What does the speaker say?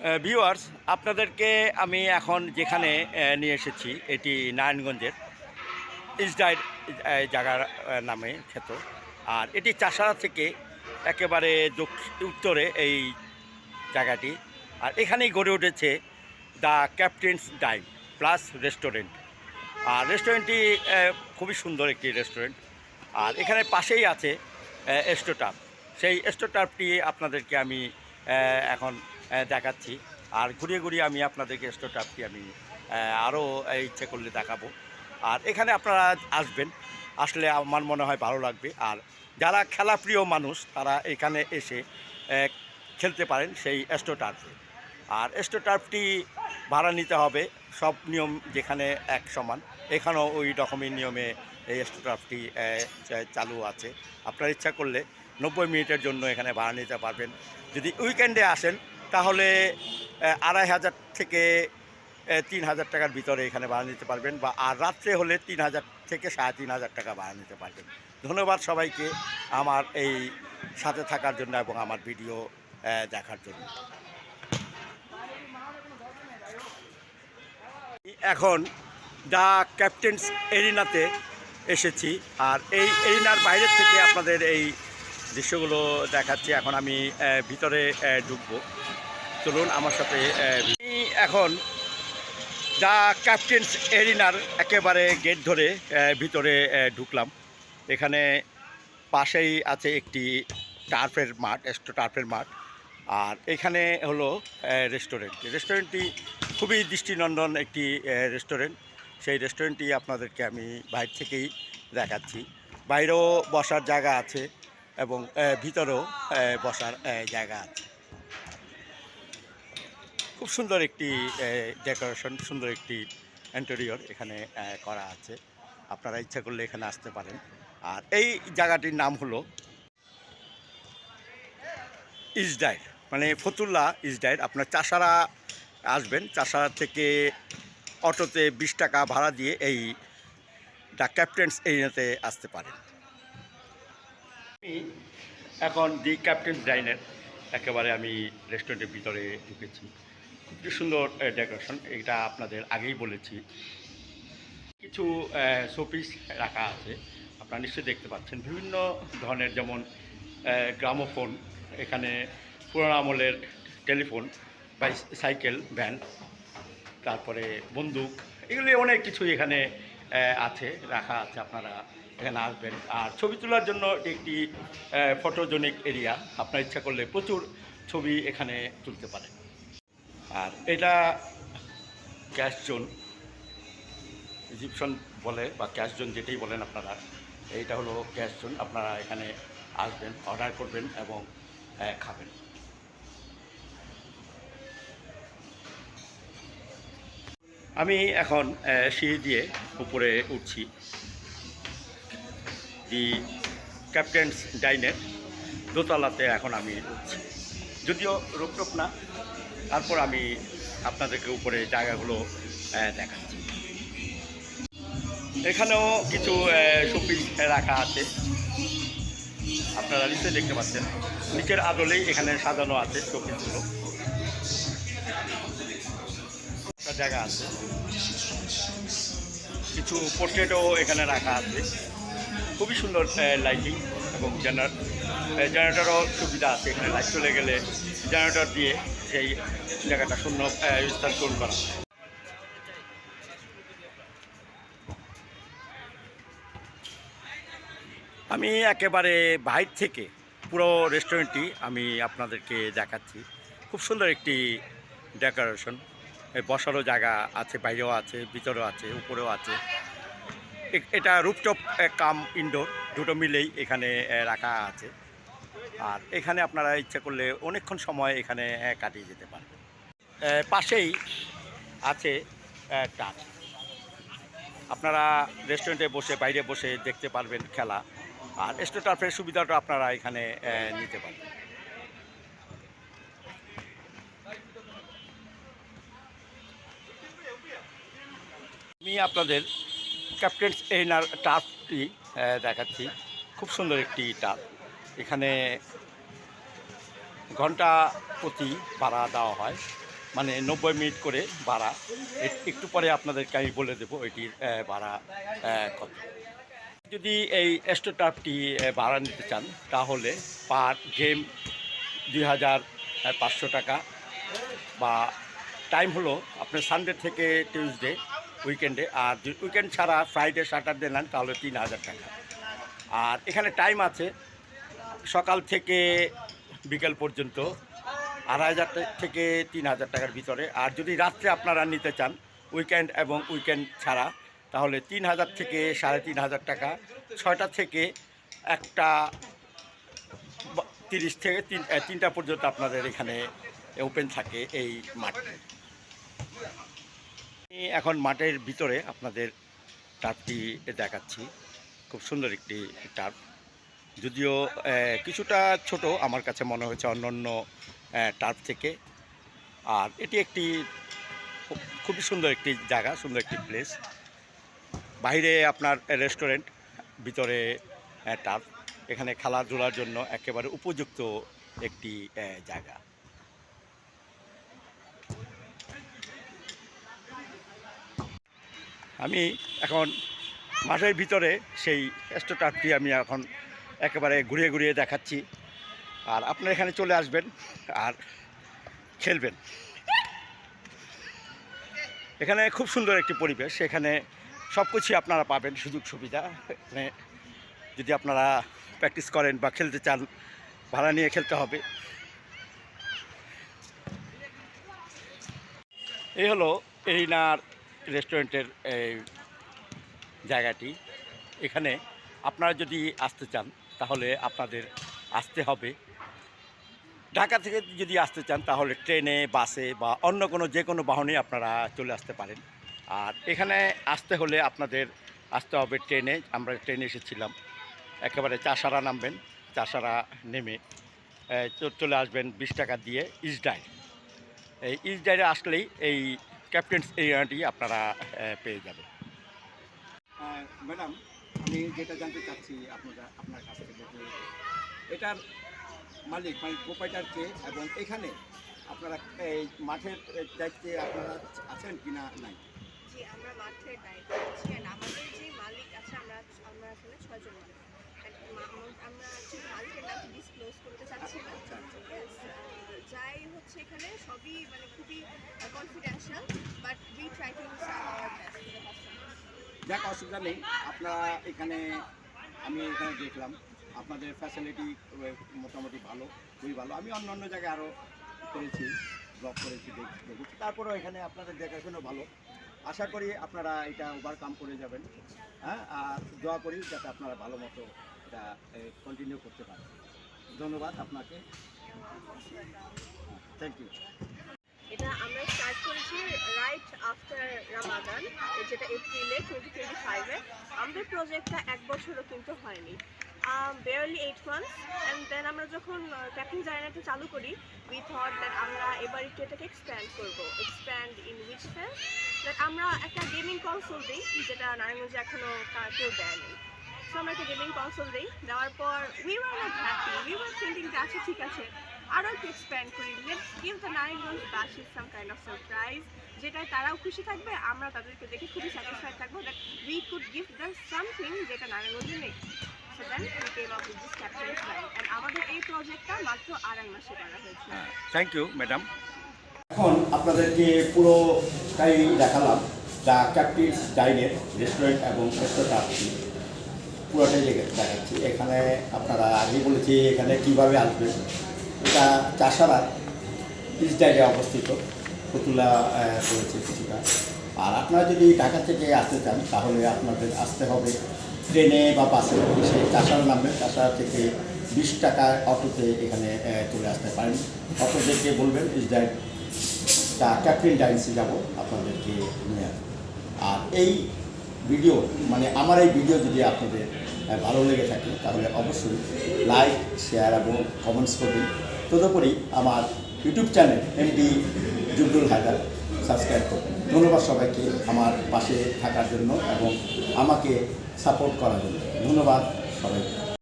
Viewers, আপনাদেরকে আমি এখন যেখানে নিয়ে এসেছি এটি নারায়ণগঞ্জের ইসডাইর জায়গার নামে খ্যাত। আর এটি চাষাড়া থেকে একেবারে উত্তরে এই জায়গাটি। আর এখানেই গড়ে উঠেছে the captain's dine plus restaurant. আর রেস্টুরেন্টটি খুবই সুন্দর একটি রেস্টুরেন্ট। আর এখানে পাশেই আছে এস্টোটার্ফ। সেই এস্টোটার্ফটি আপনাদেরকে আমি এখন দেখাচ্ছি। আর ঘুরিয়ে ঘুরিয়ে আমি আপনাদেরকে এস্টোটার্ফটি আমি আরও ইচ্ছে করলে দেখাবো। আর এখানে আপনারা আসবেন, আসলে আমার মনে হয় ভালো লাগবে। আর যারা খেলাপ্রিয় মানুষ তারা এখানে এসে খেলতে পারেন সেই এস্টোটার্ফে। আর এস্টোটার্ফটি ভাড়া নিতে হবে, সব নিয়ম যেখানে এক সমান, এখানেও ওই রকমের নিয়মে এই এস্টোটার্ফটি চালু আছে। আপনার ইচ্ছা করলে 90 মিনিটের জন্য এখানে ভাড়া নিতে পারবেন। যদি উইকেন্ডে আসেন তাহলে 2500 থেকে 3000 টাকার ভিতরে এখানে ভাড়া নিতে পারবেন, বা আর রাত্রে হলে 3000 থেকে 3500 টাকা ভাড়া নিতে পারবেন। ধন্যবাদ সবাইকে আমার এই সাথে থাকার জন্য এবং আমার ভিডিও দেখার জন্য। এখন দ্য ক্যাপ্টেন্স এরিনাতে এসেছি। আর এই এরিনার বাইরের থেকে আপনাদের এই দৃশ্যগুলো দেখাচ্ছি। এখন আমি ভিতরে ঢুকবো, চলুন আমার সাথে। আমি এখন দ্য ক্যাপ্টেন্স এরিনার একেবারে গেট ধরে ভিতরে ঢুকলাম। এখানে পাশেই আছে একটি টার্ফের মাঠ, টার্ফের মাঠ। আর এখানে হলো রেস্টুরেন্টটি খুবই দৃষ্টিনন্দন একটি রেস্টুরেন্ট। সেই রেস্টুরেন্টটি আপনাদেরকে আমি বাইরে থেকেই দেখাচ্ছি। বাইরেও বসার জায়গা আছে এবং ভিতরেও বসার জায়গা আছে। খুব সুন্দর একটি ডেকোরেশন, সুন্দর একটি ইন্টেরিয়র এখানে করা আছে। আপনারা ইচ্ছা করলে এখানে আসতে পারেন। আর এই জায়গাটির নাম হলো ইসডাইর, মানে ফতুল্লা ইসডাইর। আপনার চাষাড়া আসবেন, চাষাড়া থেকে অটোতে 20 টাকা ভাড়া দিয়ে এই দ্য ক্যাপ্টেন্স এরিনাতে আসতে পারেন। আমি এখন দি ক্যাপ্টেন্স ডাইনের একেবারে আমি রেস্টুরেন্টের ভিতরে ঢুকেছি। খুব সুন্দর ডেকোরেশন, এটা আপনাদের আগেই বলেছি। কিছু শোপিস রাখা আছে, আপনারা নিশ্চয়ই দেখতে পাচ্ছেন। বিভিন্ন ধরনের, যেমন গ্রামোফোন, এখানে পুরোনো আমলের টেলিফোন, সাইকেল, ভ্যান, তারপরে বন্দুক, এগুলি অনেক কিছুই এখানে আছে, রাখা আছে। আপনারা এখানে আসবেন। আর ছবি তোলার জন্য একটি ফটোজেনিক এরিয়া, আপনার ইচ্ছা করলে প্রচুর ছবি এখানে তুলতে পারেন। আর এটা ক্যাশ জোন, ইজিপশন বলে বা ক্যাশ জোন যেটাই বলেন আপনারা, এইটা হলো ক্যাশ জোন। আপনারা এখানে আসবেন, অর্ডার করবেন এবং খাবেন। আমি এখন সিঁড়ি দিয়ে উপরে উঠছি দি ক্যাপ্টেন্স ডাইনের দোতলাতে। এখন আমি উঠছি, যদিও রোপটোপ না, তারপর আমি আপনাদেরকে উপরে জায়গাগুলো দেখাচ্ছি। এখানেও কিছু শোপিস রাখা আছে, আপনারা নিচে দেখতে পাচ্ছেন। নিচের আদলেই এখানে সাজানো আছে শোপিসগুলো, জায়গা আছে। কিছু পোর্ট্রেটও এখানে রাখা আছে। খুবই সুন্দর লাইটিং এবং জেনারেটরও সুবিধা আছে। এখানে লাইট চলে গেলে জেনারেটর দিয়ে সেই জায়গাটা শূন্য স্থান পূরণ করা। আমি একেবারে বাইরে থেকে পুরো রেস্টুরেন্টটি আমি আপনাদেরকে দেখাচ্ছি। খুব সুন্দর একটি ডেকোরেশন, বসারও জায়গা আছে, বাইরেও আছে, ভিতরেও আছে, উপরেও আছে। এটা রুফটপ কাম ইনডোর দুটো মিলেই এখানে রাখা আছে। আর এখানে আপনারা ইচ্ছা করলে অনেকক্ষণ সময় এখানে কাটিয়ে যেতে পারবেন। পাশেই আছে টার্ফ, আপনারা রেস্টুরেন্টে বসে বাইরে বসে দেখতে পারবেন খেলা। আর এস্টোটার্ফের সুবিধাটা আপনারা এখানে নিতে পারবেন। আমি আপনাদের ক্যাপ্টেন্স এরিনার টার্ফটি দেখাচ্ছি। খুব সুন্দর একটি টার্ফ। এখানে ঘন্টা প্রতি ভাড়া দেওয়া হয়। মানে 90 মিনিট করে ভাড়া। একটু পরে আপনাদেরকে আমি বলে দেবো এটির ভাড়া কত। যদি এই অ্যাস্ট্রোটার্ফটি ভাড়া নিতে চান তাহলে পার গেম 2500 টাকা, বা টাইম হলো আপনার সানডে থেকে টিউসডে উইকেন্ডে, আর যদি উইকেন্ড ছাড়া ফ্রাইডে স্যাটারডে নেন তাহলে 3000 টাকা। আর এখানে টাইম আছে সকাল থেকে বিকেল পর্যন্ত 2500 থেকে 3000 টাকার ভিতরে। আর যদি রাত্রে আপনারা নিতে চান উইকেন্ড এবং উইকেন্ড ছাড়া তাহলে 3000 থেকে 3500 টাকা। 6টা থেকে 1:30 থেকে 3টা পর্যন্ত আপনাদের এখানে ওপেন থাকে এই মাঠটি। আমি এখন মাঠের ভিতরে আপনাদের টার্ফটি দেখাচ্ছি। খুব সুন্দর একটি টার্ফ, যদিও কিছুটা ছোট আমার কাছে মনে হয়েছে অন্যান্য টার্ফ থেকে। আর এটি একটি খুবই সুন্দর একটি জায়গা, সুন্দর একটি প্লেস। বাইরে আপনার রেস্টুরেন্ট, ভিতরে টার্ফ। এখানে খেলাধুলার জন্য একেবারে উপযুক্ত একটি জায়গা। আমি এখন মাঠের ভিতরে সেই অ্যাস্ট্রোটার্ফটি আমি এখন একেবারে ঘুরিয়ে ঘুরিয়ে দেখাচ্ছি। আর আপনারা এখানে চলে আসবেন আর খেলবেন। এখানে খুব সুন্দর একটি পরিবেশ, এখানে সব কিছুই আপনারা পাবেন, সুযোগ সুবিধা। এখানে যদি আপনারা প্র্যাকটিস করেন বা খেলতে চান ভাড়া নিয়ে খেলতে হবে। এই হলো এরিনার রেস্টুরেন্টের এই জায়গাটি। এখানে আপনারা যদি আসতে চান তাহলে আপনাদের আসতে হবে ঢাকা থেকে। যদি আসতে চান তাহলে ট্রেনে, বাসে বা অন্য যে কোনো বাহনে আপনারা চলে আসতে পারেন। আর এখানে আসতে হলে আপনাদের আসতে হবে ট্রেনে। আমরা ট্রেনে এসেছিলাম, একেবারে চাষারা নামবেন, চাষারা নেমে চলে আসবেন 20 টাকা দিয়ে ইস্টডাইর। এই ইস্টডাইরে আসলেই এই ক্যাপ্টেন্স এরিয়াটি আপনারা পেয়ে যাবেন। ম্যাডাম, আমি যেটা জানতে চাচ্ছি আপনার কাছ থেকে যে এটার মালিক মানে প্রোপাইটার কে, এবং এখানে আপনারা এই মাঠের দায়িত্বে আপনারা আছেন কি না? নাই, জি, আমরা মাঠের দায়িত্বে আছি। আর আমাদের যে মালিক আছে, আমরা আসলে 6 জন মালিক। আমরা আসলে মালিকের নাম ডিসক্লোজ করতে চাচ্ছি না। যাই হচ্ছে এখানে সবই মানে খুবই confidential, but we try to serve our best. যাক, অসুবিধা নেই। আপনারা এখানে, আমি এখানে দেখলাম আপনাদের ফ্যাসিলিটি মোটামুটি ভালো, খুবই ভালো। আমি অন্য অন্য জায়গায় আরও করেছি, ব্লগ করেছি, দেখেছি। তারপরেও এখানে আপনাদের দেখাশোনা ভালো। আশা করি আপনারা এটা ওভারকাম করে যাবেন। হ্যাঁ, আর দোয়া করি যাতে আপনারা ভালো মতো এটা কন্টিনিউ করতে পারেন। ধন্যবাদ আপনাকে, থ্যাংক ইউ। এটা আমরা স্টার্ট করেছি রাইট আফটার রামাদান, যেটা এপ্রিলে 2025-এ। আমাদের প্রজেক্টটা 1 বছরও কিন্তু হয়নি, barely 8 months। অ্যান্ড দেন আমরা যখন ক্যাপ্টেন জার্নিটা চালু করি, উই থট দ্যাট আমরা এবার একটু এটাকে এক্সপ্যান্ড করবো। Expand in which sense? That আমরা একটা গেমিং কনসোল দিই, যেটা নারায়ণগঞ্জে এখনও কেউ দেয়নি। সো আমরা একটা গেমিং কনসোল দিই, দেওয়ার পর we were not happy. We were thinking যে আচ্ছা ঠিক আছে, আরও একটু এক্সপ্যান্ড করি, লেটস গিভ দ্য নারায়ণগঞ্জবাসী সাম কাইন্ড অফ সারপ্রাইজ, যেটায় তারাও খুশি থাকবে, আমরা তাদেরকে দেখে খুবই স্যাটিসফাইড থাকবো that we could give them something যেটা নারায়ণগঞ্জে নেই। So then we came up with this captain's line. And আমাদের এই প্রজেক্টটা মাত্র 2.5 মাসে করা হয়েছে। Thank you madam. এখন আপনাদেরকে পুরোটাই দেখালাম দ্য ক্যাপ্টেন্স ডাইনের রেস্টুরেন্ট এবং অ্যাস্ট্রোটার্ফটি পুরোটাই দেখাচ্ছি। এখানে আপনারা আগে বলেছি এখানে কীভাবে আসবেন। এটা চাষারা ইস্টডাইরে অবস্থিত, ফতুল্লা করেছে কিছুটা। আর আপনারা যদি ঢাকা থেকে আসতে চান তাহলে আপনাদের আসতে হবে ট্রেনে বা বাসে। সেই চাষারা নামবেন, চাষারা থেকে 20 টাকা অটোতে এখানে চলে আসতে পারেন। অটো দেখে বলবেন ইস্টডাইর তা ক্যাপ্টেন ডাইন্সে যাব, আপনাদেরকে নিয়ে আসবো। আর এই ভিডিও মানে আমার এই ভিডিও যদি আপনাদের ভালো লেগে থাকে তাহলে অবশ্যই লাইক, শেয়ার এবং কমেন্টস করবেন। তদুপরি আমার YouTube channel MD Jublul Haider subscribe করবেন। ধন্যবাদ সবাইকে আমার পাশে থাকার জন্য এবং আমাকে সাপোর্ট করার জন্য। ধন্যবাদ সবাইকে।